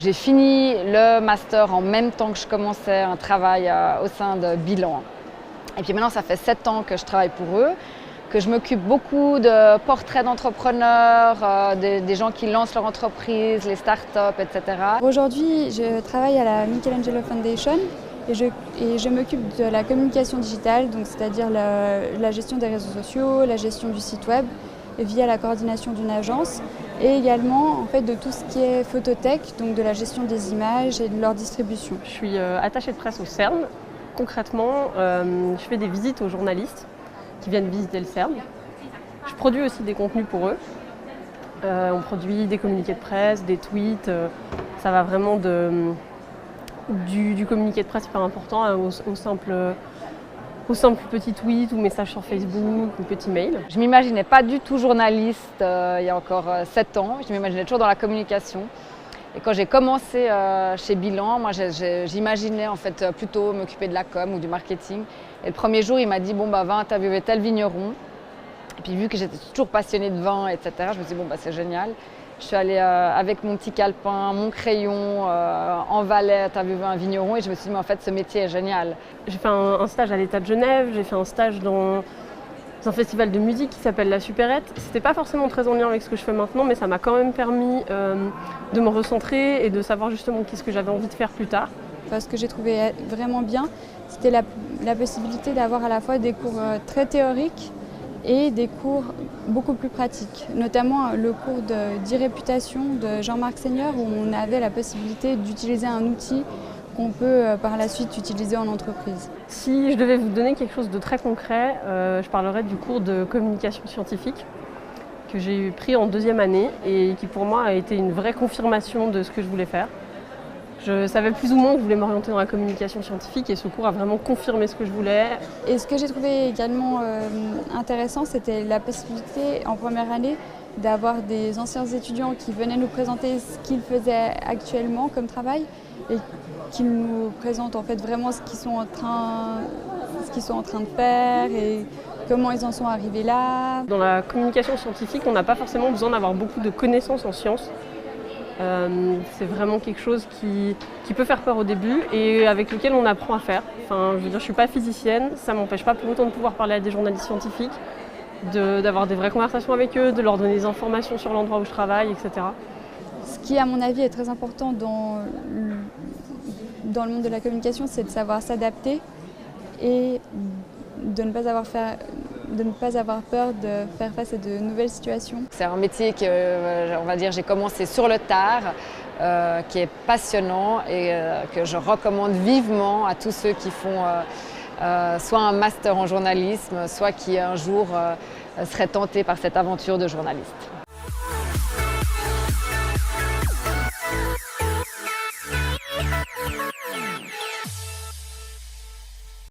J'ai fini le master en même temps que je commençais un travail au sein de Bilan. Et puis maintenant, ça fait 7 ans que je travaille pour eux, que je m'occupe beaucoup de portraits d'entrepreneurs, des gens qui lancent leur entreprise, les startups, etc. Aujourd'hui, je travaille à la Michelangelo Foundation et je m'occupe de la communication digitale, donc c'est-à-dire la gestion des réseaux sociaux, la gestion du site web via la coordination d'une agence et également en fait, de tout ce qui est photothèque, donc de la gestion des images et de leur distribution. Je suis attachée de presse au CERN. Concrètement, je fais des visites aux journalistes qui viennent visiter le CERN. Je produis aussi des contenus pour eux. On produit des communiqués de presse, des tweets. Ça va vraiment du communiqué de presse hyper important au simple petit tweet ou message sur Facebook ou petit mail. Je ne m'imaginais pas du tout journaliste il y a encore 7 ans. Je m'imaginais toujours dans la communication. Et quand j'ai commencé chez Bilan, moi j'imaginais en fait plutôt m'occuper de la com ou du marketing. Et le premier jour, il m'a dit bon bah va interviewer tel vigneron. Et puis vu que j'étais toujours passionnée de vin, etc., je me suis dit bon bah c'est génial. Je suis allée avec mon petit calepin, mon crayon en Valais interviewer un vigneron et je me suis dit mais en fait ce métier est génial. J'ai fait un stage à l'État de Genève, j'ai fait un stage dans un festival de musique qui s'appelle La Supérette. C'était pas forcément très en lien avec ce que je fais maintenant, mais ça m'a quand même permis de me recentrer et de savoir justement qu'est-ce que j'avais envie de faire plus tard. Ce que j'ai trouvé vraiment bien, c'était la possibilité d'avoir à la fois des cours très théoriques et des cours beaucoup plus pratiques, notamment le cours d'e-réputation de Jean-Marc Seigneur où on avait la possibilité d'utiliser un outil qu'on peut par la suite utiliser en entreprise. Si je devais vous donner quelque chose de très concret, je parlerais du cours de communication scientifique que j'ai pris en 2e année et qui pour moi a été une vraie confirmation de ce que je voulais faire. Je savais plus ou moins que je voulais m'orienter dans la communication scientifique et ce cours a vraiment confirmé ce que je voulais. Et ce que j'ai trouvé également intéressant, c'était la possibilité en première année d'avoir des anciens étudiants qui venaient nous présenter ce qu'ils faisaient actuellement comme travail et qui nous présentent en fait vraiment ce qu'ils sont en train de faire et comment ils en sont arrivés là. Dans la communication scientifique, on n'a pas forcément besoin d'avoir beaucoup de connaissances en sciences. C'est vraiment quelque chose qui peut faire peur au début et avec lequel on apprend à faire. Enfin, je veux dire, je ne suis pas physicienne, ça ne m'empêche pas pour autant de pouvoir parler à des journalistes scientifiques, d'avoir des vraies conversations avec eux, de leur donner des informations sur l'endroit où je travaille, etc. Ce qui, à mon avis, est très important dans le monde de la communication, c'est de savoir s'adapter et de ne pas avoir peur de faire face à de nouvelles situations. C'est un métier que, on va dire, j'ai commencé sur le tard, qui est passionnant et que je recommande vivement à tous ceux qui font soit un master en journalisme, soit qui un jour seraient tentés par cette aventure de journaliste.